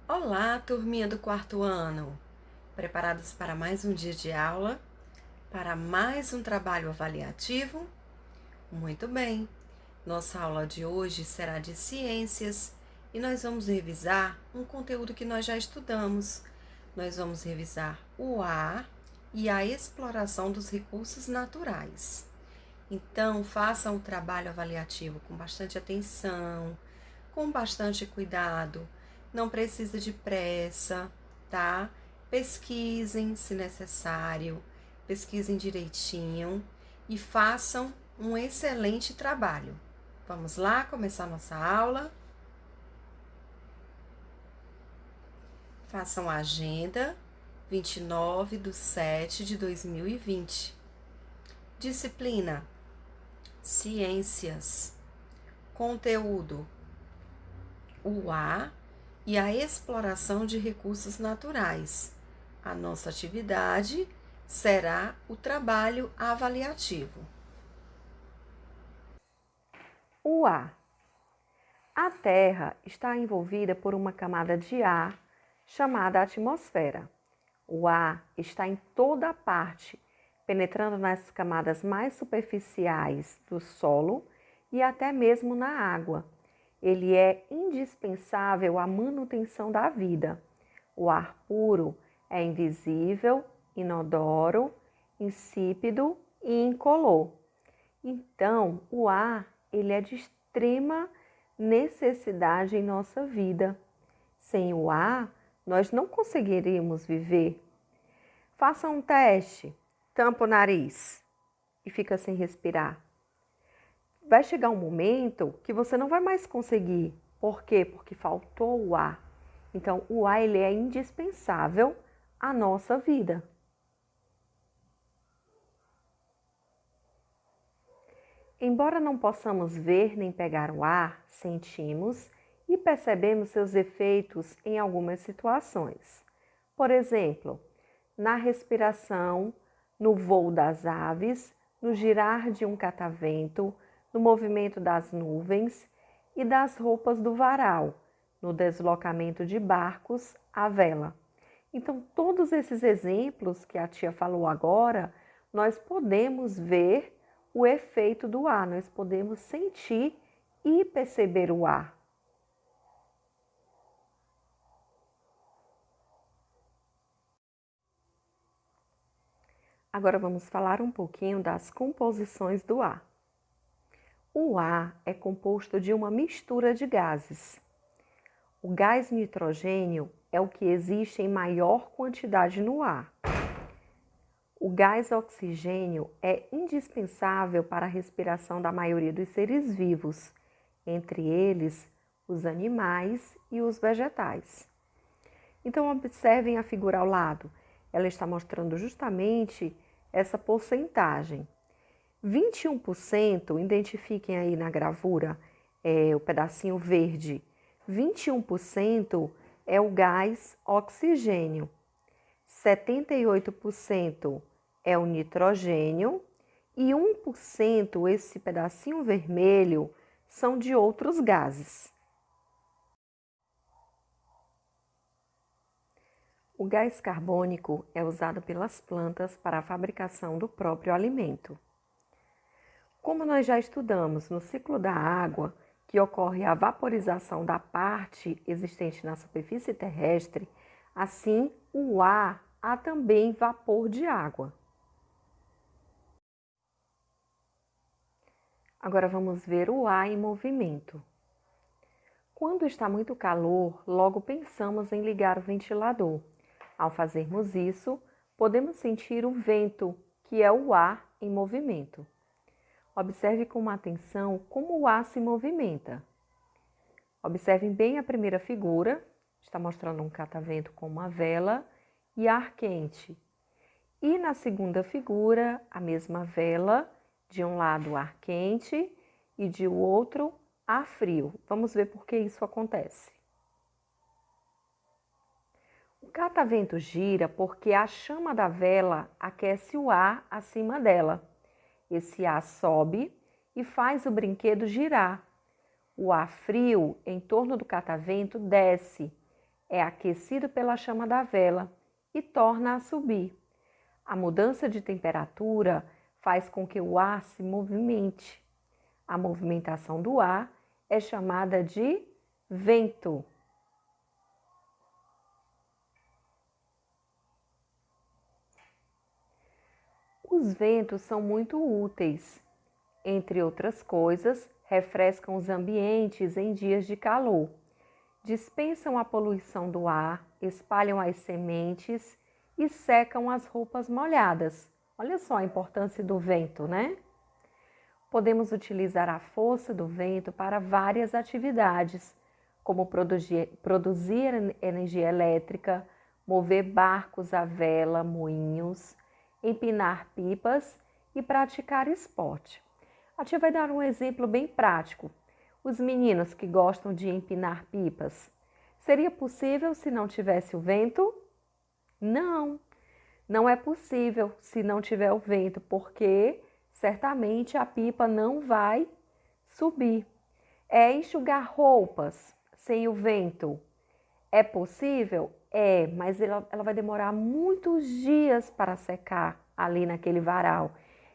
Olá, turminha do quarto ano! Preparados para mais um dia de aula? Para mais um trabalho avaliativo? Muito bem! Nossa aula de hoje será de ciências e nós vamos revisar um conteúdo que nós já estudamos. Nós vamos revisar o ar e a exploração dos recursos naturais. Então, façam o trabalho avaliativo com bastante atenção, com bastante cuidado, não precisa de pressa, tá? Pesquisem se necessário, pesquisem direitinho e façam um excelente trabalho. Vamos lá começar nossa aula? Façam a agenda 29/7/2020. Disciplina: Ciências. Conteúdo: o ar e a exploração de recursos naturais. A nossa atividade será o trabalho avaliativo. O ar. A Terra está envolvida por uma camada de ar chamada atmosfera. O ar está em toda a parte, penetrando nas camadas mais superficiais do solo e até mesmo na água. Ele é indispensável à manutenção da vida. O ar puro é invisível, inodoro, insípido e incolor. Então, o ar, ele é de extrema necessidade em nossa vida. Sem o ar, nós não conseguiríamos viver. Faça um teste, tampa o nariz e fica sem respirar. Vai chegar um momento que você não vai mais conseguir. Por quê? Porque faltou o ar. Então, o ar ele é indispensável à nossa vida. Embora não possamos ver nem pegar o ar, sentimos e percebemos seus efeitos em algumas situações. Por exemplo, na respiração, no voo das aves, no girar de um catavento, no movimento das nuvens e das roupas do varal, no deslocamento de barcos à vela. Então, todos esses exemplos que a tia falou agora, nós podemos ver o efeito do ar, nós podemos sentir e perceber o ar. Agora vamos falar um pouquinho das composições do ar. O ar é composto de uma mistura de gases. O gás nitrogênio é o que existe em maior quantidade no ar. O gás oxigênio é indispensável para a respiração da maioria dos seres vivos, entre eles os animais e os vegetais. Então, observem a figura ao lado. Ela está mostrando justamente essa porcentagem. 21%, identifiquem aí na gravura o pedacinho verde, 21% é o gás oxigênio, 78% é o nitrogênio e 1%, esse pedacinho vermelho, são de outros gases. O gás carbônico é usado pelas plantas para a fabricação do próprio alimento. Como nós já estudamos no ciclo da água, que ocorre a vaporização da parte existente na superfície terrestre, assim o ar há também vapor de água. Agora vamos ver o ar em movimento. Quando está muito calor, logo pensamos em ligar o ventilador. Ao fazermos isso, podemos sentir o vento, que é o ar em movimento. Observe com atenção como o ar se movimenta. Observem bem a primeira figura, está mostrando um catavento com uma vela e ar quente. E na segunda figura, a mesma vela, de um lado ar quente e de outro ar frio. Vamos ver por que isso acontece. O catavento gira porque a chama da vela aquece o ar acima dela. Esse ar sobe e faz o brinquedo girar. O ar frio em torno do catavento desce é aquecido pela chama da vela e torna a subir. A mudança de temperatura faz com que o ar se movimente. A movimentação do ar é chamada de vento. Os ventos são muito úteis. Entre outras coisas, refrescam os ambientes em dias de calor, dispensam a poluição do ar, espalham as sementes e secam as roupas molhadas. Olha só a importância do vento, né? Podemos utilizar a força do vento para várias atividades, como produzir energia elétrica, mover barcos à vela, moinhos, empinar pipas e praticar esporte. A tia vai dar um exemplo bem prático. Os meninos que gostam de empinar pipas. Seria possível se não tivesse o vento? Não, não é possível se não tiver o vento, porque certamente a pipa não vai subir. É enxugar roupas sem o vento. É possível? É, mas ela vai demorar muitos dias para secar ali naquele varal.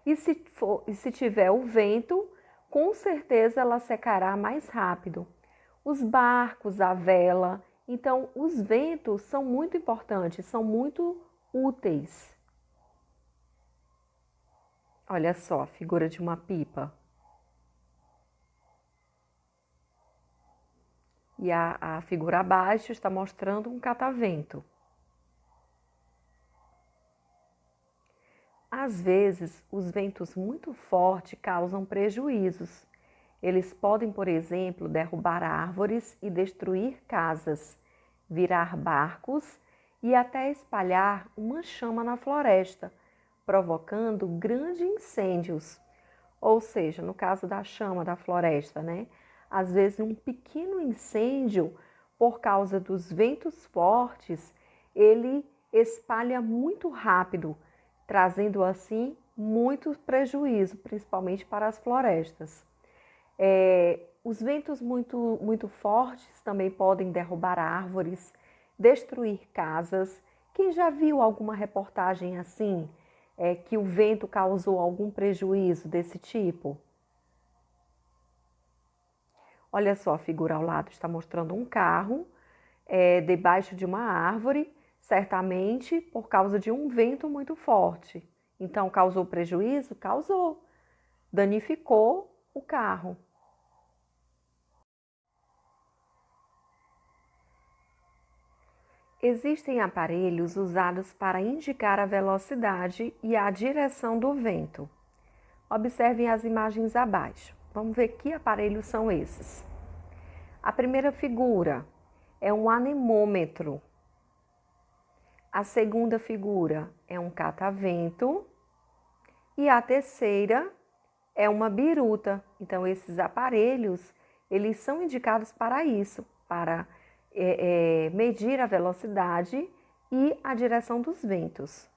E se tiver o vento, com certeza ela secará mais rápido. Os barcos, a vela. Então, os ventos são muito importantes, são muito úteis. Olha só a figura de uma pipa. E a figura abaixo está mostrando um catavento. Às vezes, os ventos muito fortes causam prejuízos. Eles podem, por exemplo, derrubar árvores e destruir casas, virar barcos e até espalhar uma chama na floresta, provocando grandes incêndios. Ou seja, no caso da chama da floresta, né? Às vezes um pequeno incêndio, por causa dos ventos fortes, ele espalha muito rápido, trazendo assim muito prejuízo, principalmente para as florestas. Os ventos muito fortes também podem derrubar árvores, destruir casas. Quem já viu alguma reportagem assim, que o vento causou algum prejuízo desse tipo? Olha só, a figura ao lado está mostrando um carro debaixo de uma árvore, certamente por causa de um vento muito forte. Então, causou prejuízo? Causou. Danificou o carro. Existem aparelhos usados para indicar a velocidade e a direção do vento. Observem as imagens abaixo. Vamos ver que aparelhos são esses. A primeira figura é um anemômetro. A segunda figura é um catavento. E a terceira é uma biruta. Então, esses aparelhos, eles são indicados para isso, para medir a velocidade e a direção dos ventos.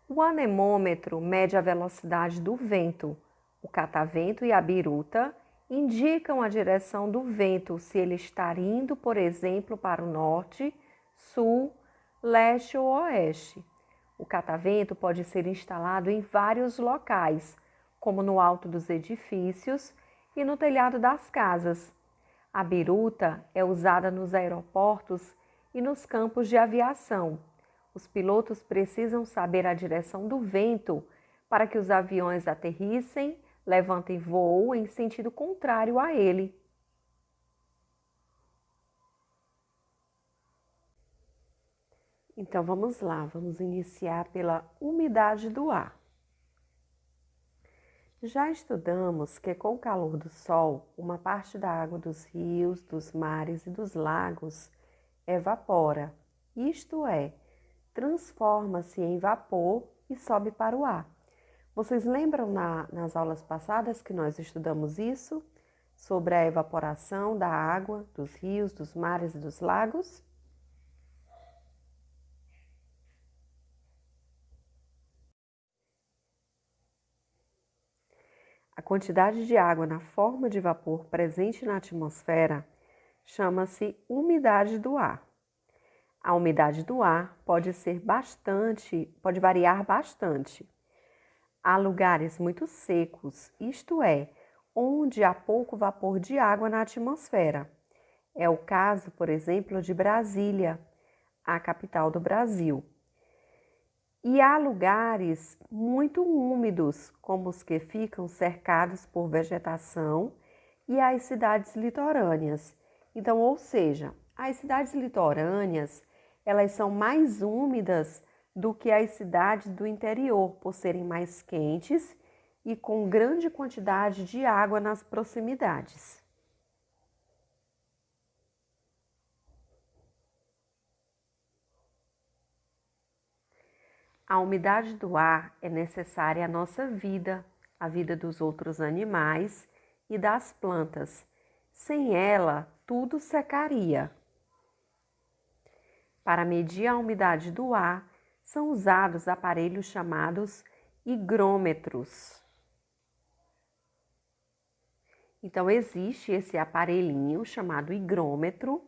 O anemômetro mede a velocidade do vento. O catavento e a biruta indicam a direção do vento, se ele está indo, por exemplo, para o norte, sul, leste ou oeste. O catavento pode ser instalado em vários locais, como no alto dos edifícios e no telhado das casas. A biruta é usada nos aeroportos e nos campos de aviação. Os pilotos precisam saber a direção do vento para que os aviões aterrissem, levantem voo em sentido contrário a ele. Então vamos lá, vamos iniciar pela umidade do ar. Já estudamos que com o calor do sol, uma parte da água dos rios, dos mares e dos lagos evapora, isto é, transforma-se em vapor e sobe para o ar. Vocês lembram nas aulas passadas que nós estudamos isso? Sobre a evaporação da água dos rios, dos mares e dos lagos? A quantidade de água na forma de vapor presente na atmosfera chama-se umidade do ar. A umidade do ar pode variar bastante. Há lugares muito secos, isto é, onde há pouco vapor de água na atmosfera. É o caso, por exemplo, de Brasília, a capital do Brasil. E há lugares muito úmidos, como os que ficam cercados por vegetação, e as cidades litorâneas. Então, ou seja, as cidades litorâneas, elas são mais úmidas do que as cidades do interior, por serem mais quentes e com grande quantidade de água nas proximidades. A umidade do ar é necessária à nossa vida, à vida dos outros animais e das plantas. Sem ela, tudo secaria. Para medir a umidade do ar, são usados aparelhos chamados higrômetros. Então, existe esse aparelhinho chamado higrômetro,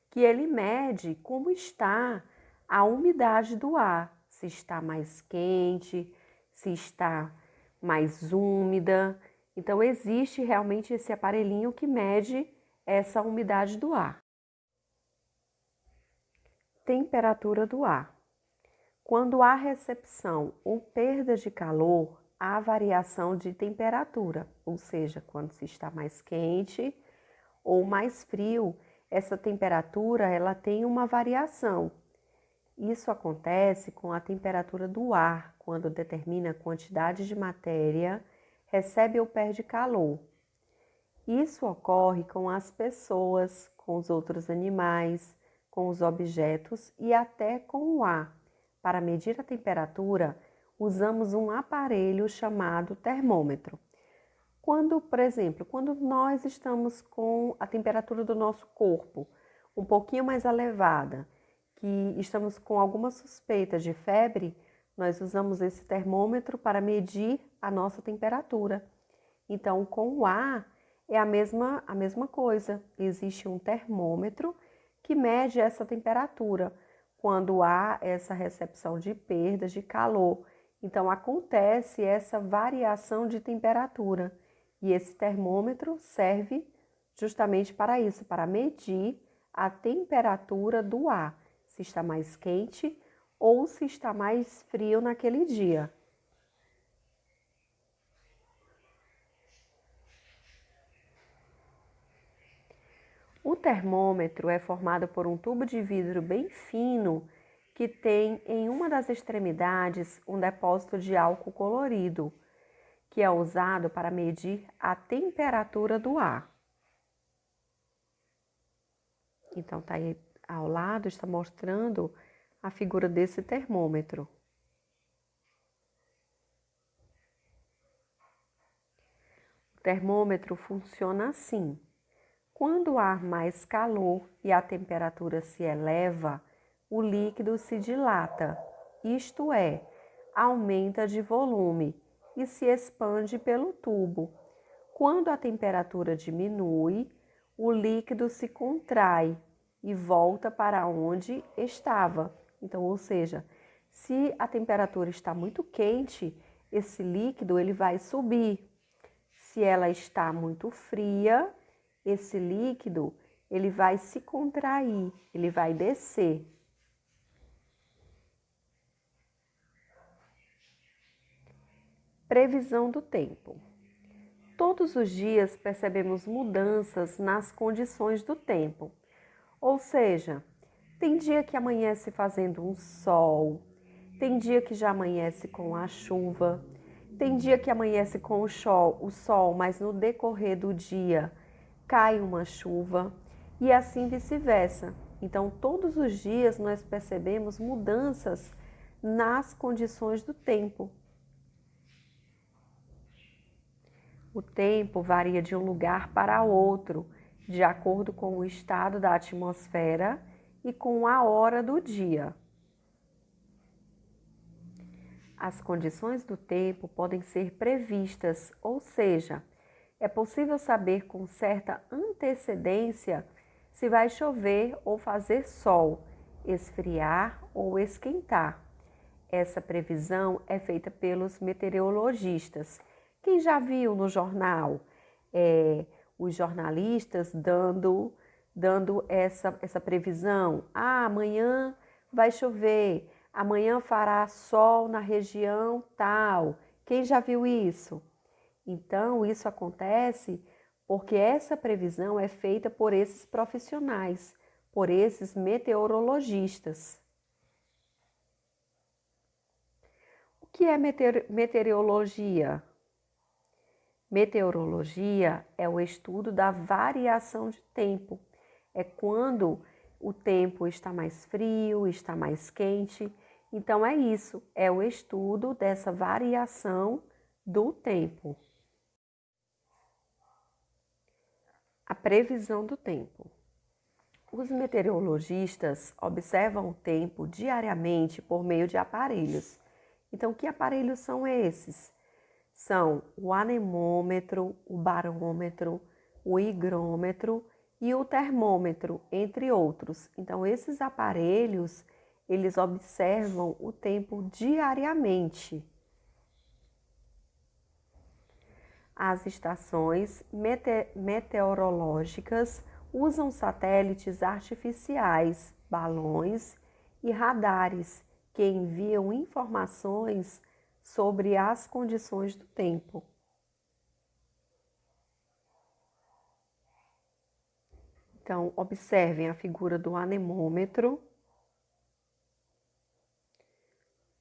que ele mede como está a umidade do ar, se está mais quente, se está mais úmida. Então, existe realmente esse aparelhinho que mede essa umidade do ar. Temperatura do ar. Quando há recepção ou perda de calor, há variação de temperatura, ou seja, quando se está mais quente ou mais frio, essa temperatura ela tem uma variação. Isso acontece com a temperatura do ar, quando determina a quantidade de matéria, recebe ou perde calor. Isso ocorre com as pessoas, com os outros animais, com os objetos e até com o ar. Para medir a temperatura, usamos um aparelho chamado termômetro. Por exemplo, quando nós estamos com a temperatura do nosso corpo um pouquinho mais elevada, que estamos com alguma suspeita de febre, nós usamos esse termômetro para medir a nossa temperatura. Então, com o ar é a mesma coisa. Existe um termômetro que mede essa temperatura quando há essa recepção de perdas de calor. Então, acontece essa variação de temperatura. E esse termômetro serve justamente para isso, para medir a temperatura do ar, se está mais quente ou se está mais frio naquele dia. O termômetro é formado por um tubo de vidro bem fino que tem em uma das extremidades um depósito de álcool colorido, que é usado para medir a temperatura do ar. Então, tá aí ao lado, está mostrando a figura desse termômetro. O termômetro funciona assim. Quando há mais calor e a temperatura se eleva, o líquido se dilata, isto é, aumenta de volume e se expande pelo tubo. Quando a temperatura diminui, o líquido se contrai e volta para onde estava. Então, ou seja, se a temperatura está muito quente, esse líquido ele vai subir. Se ela está muito fria, esse líquido ele vai se contrair, ele vai descer. Previsão do tempo. Todos os dias percebemos mudanças nas condições do tempo. Ou seja, tem dia que amanhece fazendo um sol, tem dia que já amanhece com a chuva, tem dia que amanhece com o sol, mas no decorrer do dia cai uma chuva e assim vice-versa. Então, todos os dias nós percebemos mudanças nas condições do tempo. O tempo varia de um lugar para outro, de acordo com o estado da atmosfera e com a hora do dia. As condições do tempo podem ser previstas, ou seja, é possível saber com certa antecedência se vai chover ou fazer sol, esfriar ou esquentar. Essa previsão é feita pelos meteorologistas. Quem já viu no jornal os jornalistas dando essa previsão? Amanhã vai chover, amanhã fará sol na região tal. Quem já viu isso? Então, isso acontece porque essa previsão é feita por esses profissionais, por esses meteorologistas. O que é meteorologia? Meteorologia é o estudo da variação de tempo. É quando o tempo está mais frio, está mais quente. Então é isso, é o estudo dessa variação do tempo. A previsão do tempo. Os meteorologistas observam o tempo diariamente por meio de aparelhos. Então, que aparelhos são esses? São o anemômetro, o barômetro, o higrômetro e o termômetro, entre outros. Então, esses aparelhos, eles observam o tempo diariamente. As estações meteorológicas usam satélites artificiais, balões e radares que enviam informações sobre as condições do tempo. Então, observem a figura do anemômetro,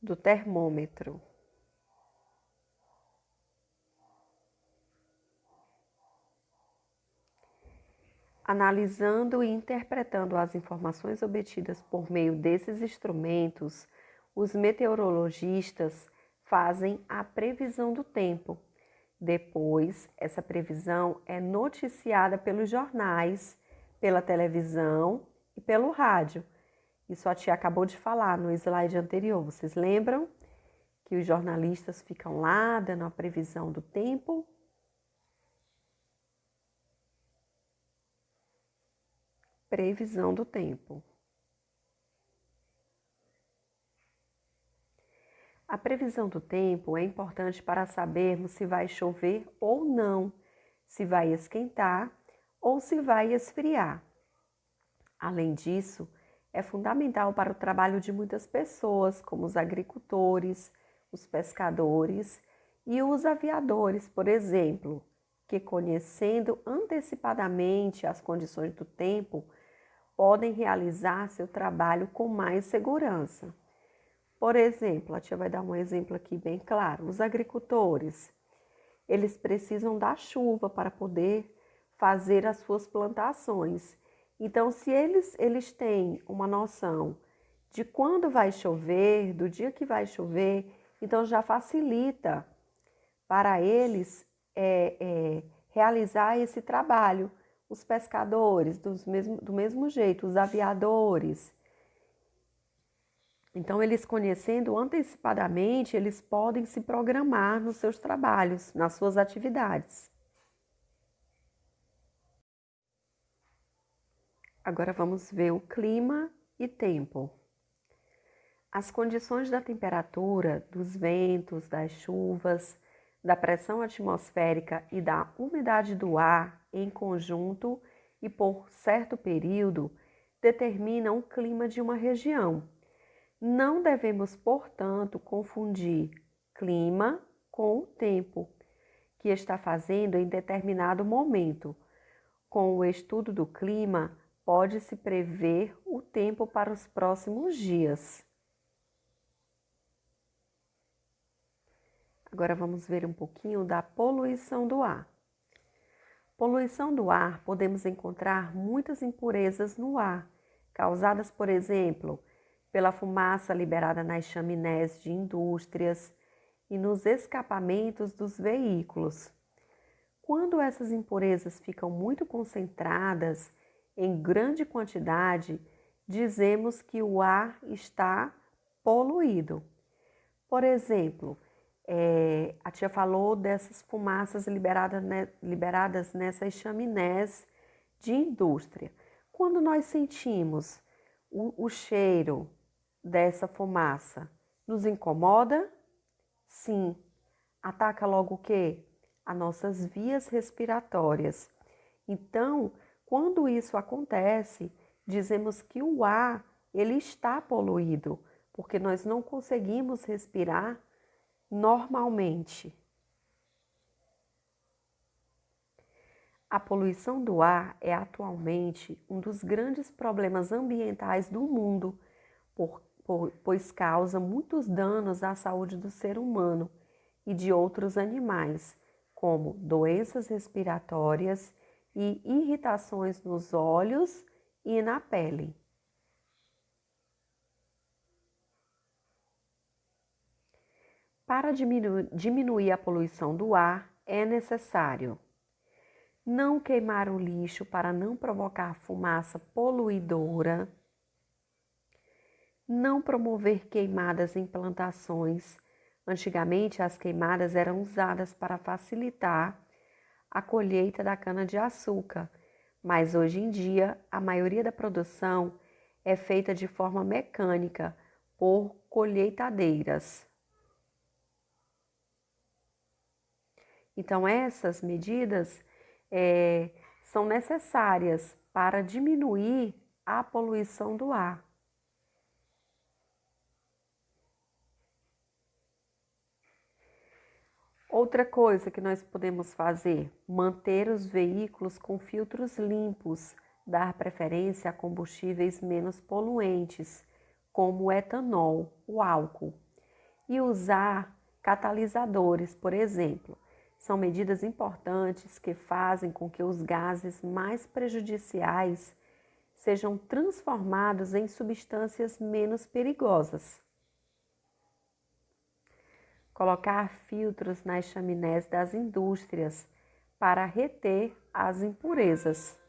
do termômetro. Analisando e interpretando as informações obtidas por meio desses instrumentos, os meteorologistas fazem a previsão do tempo. Depois, essa previsão é noticiada pelos jornais, pela televisão e pelo rádio. Isso a tia acabou de falar no slide anterior. Vocês lembram que os jornalistas ficam lá dando a previsão do tempo? Previsão do tempo. A previsão do tempo é importante para sabermos se vai chover ou não, se vai esquentar ou se vai esfriar. Além disso, é fundamental para o trabalho de muitas pessoas, como os agricultores, os pescadores e os aviadores, por exemplo, que conhecendo antecipadamente as condições do tempo, podem realizar seu trabalho com mais segurança. Por exemplo, a tia vai dar um exemplo aqui bem claro. Os agricultores, eles precisam da chuva para poder fazer as suas plantações. Então, se eles têm uma noção de quando vai chover, do dia que vai chover, então já facilita para eles realizar esse trabalho. Os pescadores, do mesmo jeito, os aviadores. Então, eles conhecendo antecipadamente, eles podem se programar nos seus trabalhos, nas suas atividades. Agora vamos ver o clima e tempo. As condições da temperatura, dos ventos, das chuvas, da pressão atmosférica e da umidade do ar em conjunto e por certo período determinam o clima de uma região. Não devemos, portanto, confundir clima com o tempo que está fazendo em determinado momento. Com o estudo do clima, pode-se prever o tempo para os próximos dias. Agora vamos ver um pouquinho da poluição do ar. Poluição do ar, podemos encontrar muitas impurezas no ar, causadas, por exemplo, pela fumaça liberada nas chaminés de indústrias e nos escapamentos dos veículos. Quando essas impurezas ficam muito concentradas em grande quantidade, dizemos que o ar está poluído. Por exemplo, a tia falou dessas fumaças liberadas nessas chaminés de indústria. Quando nós sentimos o cheiro dessa fumaça, nos incomoda? Sim. Ataca logo o quê? As nossas vias respiratórias. Então, quando isso acontece, dizemos que o ar ele está poluído, porque nós não conseguimos respirar normalmente. A poluição do ar é atualmente um dos grandes problemas ambientais do mundo, pois causa muitos danos à saúde do ser humano e de outros animais, como doenças respiratórias e irritações nos olhos e na pele. Para diminuir a poluição do ar, é necessário não queimar o lixo para não provocar fumaça poluidora, não promover queimadas em plantações. Antigamente, as queimadas eram usadas para facilitar a colheita da cana-de-açúcar, mas hoje em dia a maioria da produção é feita de forma mecânica por colheitadeiras. Então, essas medidas são necessárias para diminuir a poluição do ar. Outra coisa que nós podemos fazer, manter os veículos com filtros limpos, dar preferência a combustíveis menos poluentes, como o etanol, o álcool, e usar catalisadores, por exemplo. São medidas importantes que fazem com que os gases mais prejudiciais sejam transformados em substâncias menos perigosas. Colocar filtros nas chaminés das indústrias para reter as impurezas.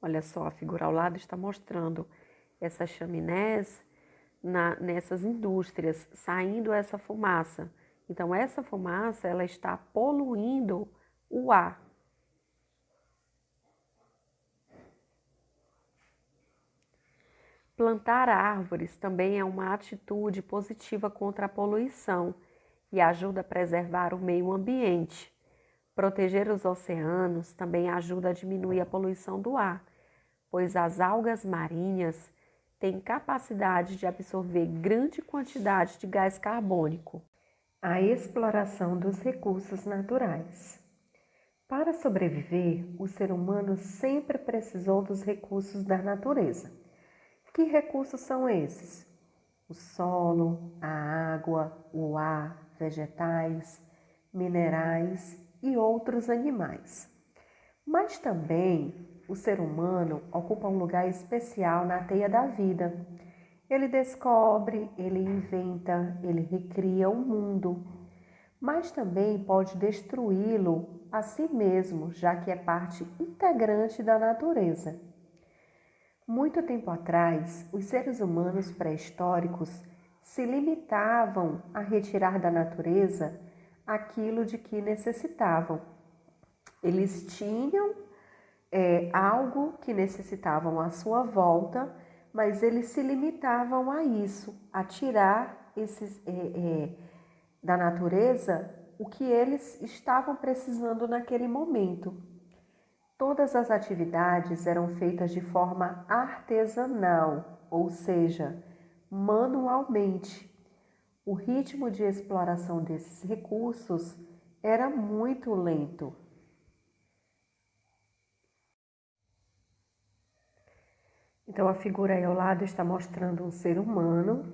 Olha só, a figura ao lado está mostrando essas chaminés nessas indústrias, saindo essa fumaça. Então, essa fumaça ela está poluindo o ar. Plantar árvores também é uma atitude positiva contra a poluição e ajuda a preservar o meio ambiente. Proteger os oceanos também ajuda a diminuir a poluição do ar, pois as algas marinhas têm capacidade de absorver grande quantidade de gás carbônico. A exploração dos recursos naturais. Para sobreviver, o ser humano sempre precisou dos recursos da natureza. Que recursos são esses? O solo, a água, o ar, vegetais, minerais e outros animais. Mas também o ser humano ocupa um lugar especial na teia da vida. Ele descobre, ele inventa, ele recria o mundo, mas também pode destruí-lo a si mesmo, já que é parte integrante da natureza. Muito tempo atrás, os seres humanos pré-históricos se limitavam a retirar da natureza aquilo de que necessitavam. Eles tinham algo que necessitavam à sua volta, mas eles se limitavam a isso, a tirar da natureza o que eles estavam precisando naquele momento. Todas as atividades eram feitas de forma artesanal, ou seja, manualmente. O ritmo de exploração desses recursos era muito lento. Então, a figura aí ao lado está mostrando um ser humano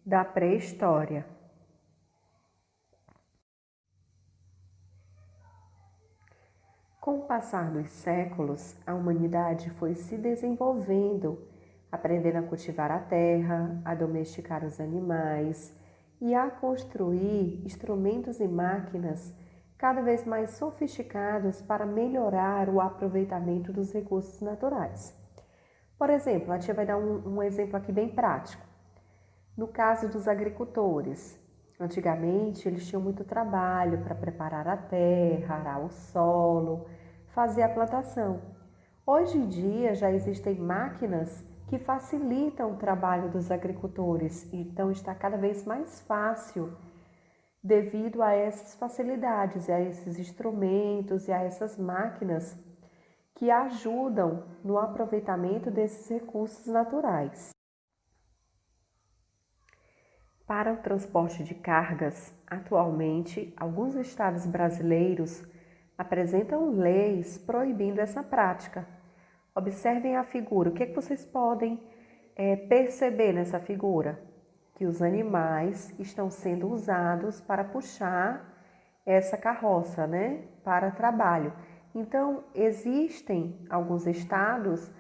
da pré-história. Com o passar dos séculos, a humanidade foi se desenvolvendo, aprendendo a cultivar a terra, a domesticar os animais e a construir instrumentos e máquinas cada vez mais sofisticados para melhorar o aproveitamento dos recursos naturais. Por exemplo, a tia vai dar um exemplo aqui bem prático. No caso dos agricultores, antigamente eles tinham muito trabalho para preparar a terra, arar o solo, fazer a plantação. Hoje em dia já existem máquinas que facilitam o trabalho dos agricultores, então está cada vez mais fácil devido a essas facilidades, a esses instrumentos e a essas máquinas que ajudam no aproveitamento desses recursos naturais. Para o transporte de cargas, atualmente, alguns estados brasileiros apresentam leis proibindo essa prática. Observem a figura. O que vocês podem perceber nessa figura? Que os animais estão sendo usados para puxar essa carroça, né, para trabalho. Então, existem alguns estados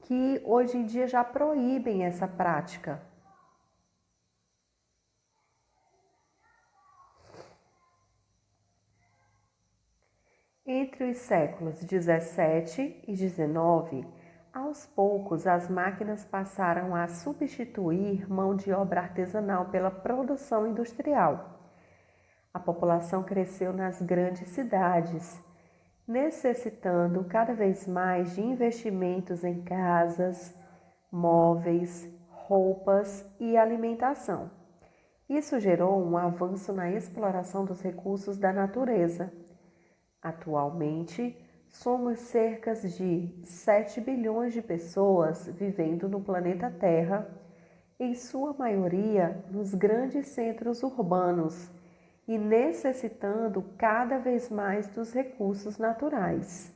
que hoje em dia já proíbem essa prática. Entre os séculos 17 e 19, aos poucos as máquinas passaram a substituir mão de obra artesanal pela produção industrial. A população cresceu nas grandes cidades, necessitando cada vez mais de investimentos em casas, móveis, roupas e alimentação. Isso gerou um avanço na exploração dos recursos da natureza. Atualmente, somos cerca de 7 bilhões de pessoas vivendo no planeta Terra, em sua maioria nos grandes centros urbanos, e necessitando cada vez mais dos recursos naturais.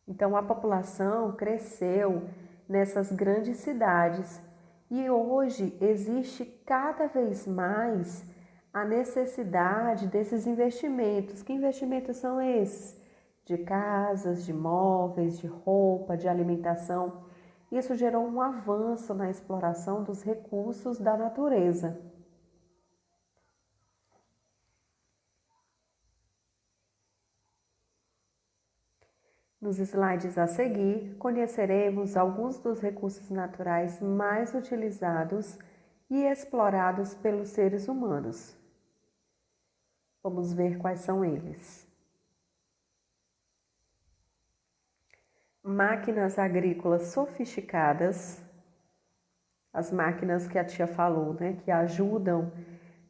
Então, a população cresceu nessas grandes cidades e hoje existe cada vez mais a necessidade desses investimentos. Que investimentos são esses? De casas, de móveis, de roupa, de alimentação. Isso gerou um avanço na exploração dos recursos da natureza. Nos slides a seguir, conheceremos alguns dos recursos naturais mais utilizados e explorados pelos seres humanos. Vamos ver quais são eles. Máquinas agrícolas sofisticadas, as máquinas que a tia falou, né, que ajudam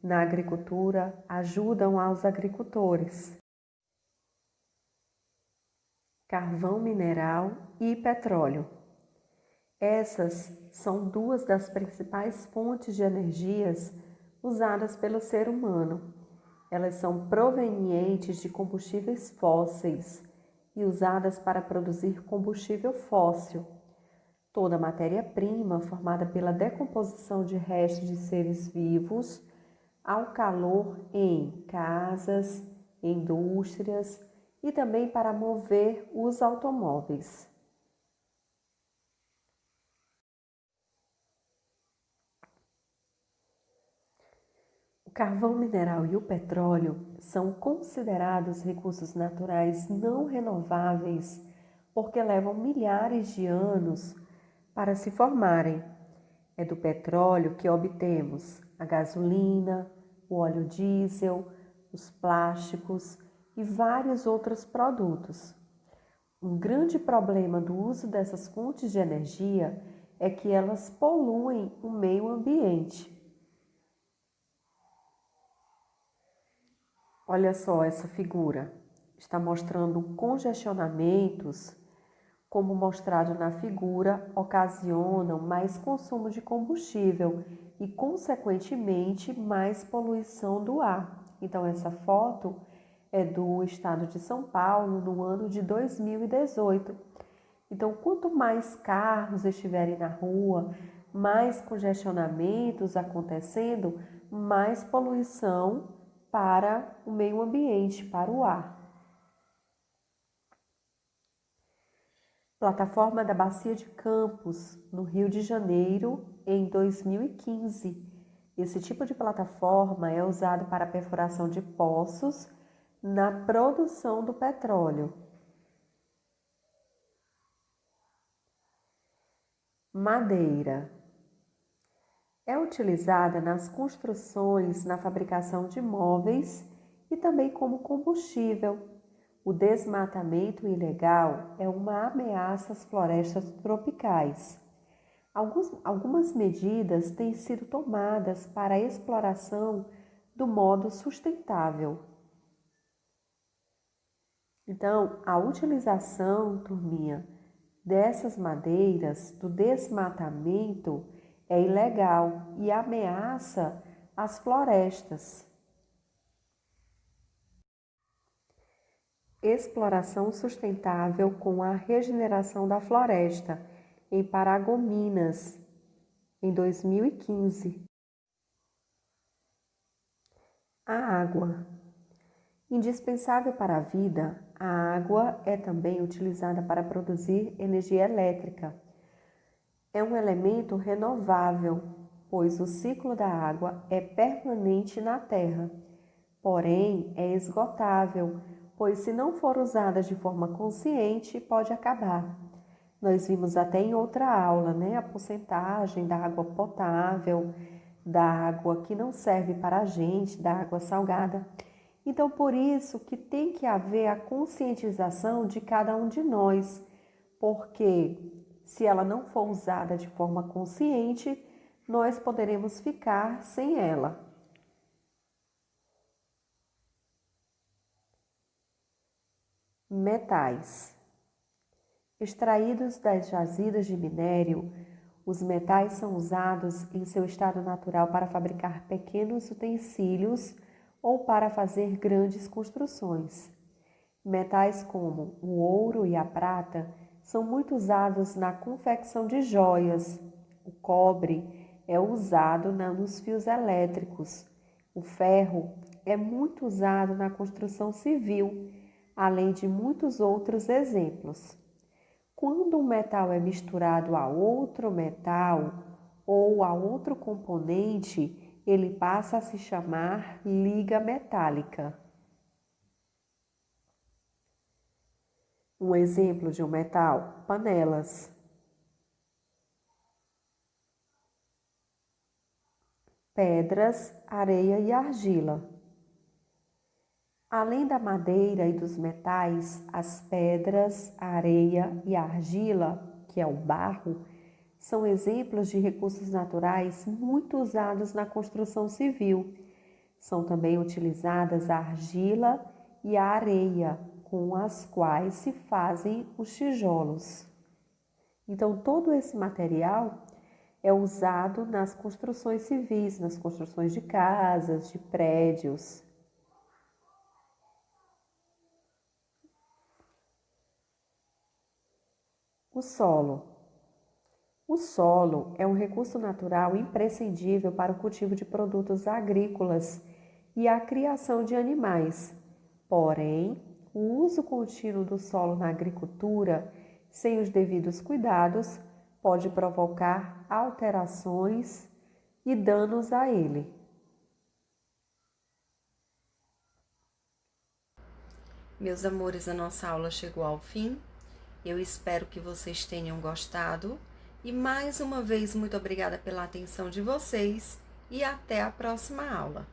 na agricultura, ajudam aos agricultores. Carvão mineral e petróleo. Essas são duas das principais fontes de energias usadas pelo ser humano. Elas são provenientes de combustíveis fósseis e usadas para produzir combustível fóssil. Toda matéria-prima formada pela decomposição de restos de seres vivos ao calor em casas, indústrias e também para mover os automóveis. O carvão mineral e o petróleo são considerados recursos naturais não renováveis porque levam milhares de anos para se formarem. É do petróleo que obtemos a gasolina, o óleo diesel, os plásticos e vários outros produtos. Um grande problema do uso dessas fontes de energia é que elas poluem o meio ambiente. Olha só essa figura, está mostrando congestionamentos, como mostrado na figura, ocasionam mais consumo de combustível e, consequentemente, mais poluição do ar. Então, essa foto é do estado de São Paulo no ano de 2018. Então, quanto mais carros estiverem na rua, mais congestionamentos acontecendo, mais poluição para o meio ambiente, para o ar. Plataforma da Bacia de Campos, no Rio de Janeiro, em 2015. Esse tipo de plataforma é usado para a perfuração de poços na produção do petróleo. Madeira. É utilizada nas construções, na fabricação de móveis e também como combustível. O desmatamento ilegal é uma ameaça às florestas tropicais. Algumas medidas têm sido tomadas para a exploração do modo sustentável. Então, a utilização, turminha, dessas madeiras, do desmatamento, é ilegal e ameaça as florestas. Exploração sustentável com a regeneração da floresta, em Paragominas, em 2015. A água. Indispensável para a vida, a água é também utilizada para produzir energia elétrica. É um elemento renovável, pois o ciclo da água é permanente na Terra, porém é esgotável, pois se não for usada de forma consciente, pode acabar. Nós vimos até em outra aula, a porcentagem da água potável, da água que não serve para a gente, da água salgada. Então, por isso que tem que haver a conscientização de cada um de nós, porque se ela não for usada de forma consciente, nós poderemos ficar sem ela. Metais. Extraídos das jazidas de minério, os metais são usados em seu estado natural para fabricar pequenos utensílios ou para fazer grandes construções. Metais como o ouro e a prata são muito usados na confecção de joias. O cobre é usado nos fios elétricos. O ferro é muito usado na construção civil, além de muitos outros exemplos. Quando um metal é misturado a outro metal ou a outro componente, ele passa a se chamar liga metálica. Um exemplo de um metal: panelas. Pedras, areia e argila. Além da madeira e dos metais, as pedras, a areia e a argila, que é o barro, são exemplos de recursos naturais muito usados na construção civil. São também utilizadas a argila e a areia, com as quais se fazem os tijolos. Então, todo esse material é usado nas construções civis, nas construções de casas, de prédios. O solo. O solo é um recurso natural imprescindível para o cultivo de produtos agrícolas e a criação de animais. Porém, o uso contínuo do solo na agricultura, sem os devidos cuidados, pode provocar alterações e danos a ele. Meus amores, a nossa aula chegou ao fim. Eu espero que vocês tenham gostado. E mais uma vez, muito obrigada pela atenção de vocês e até a próxima aula.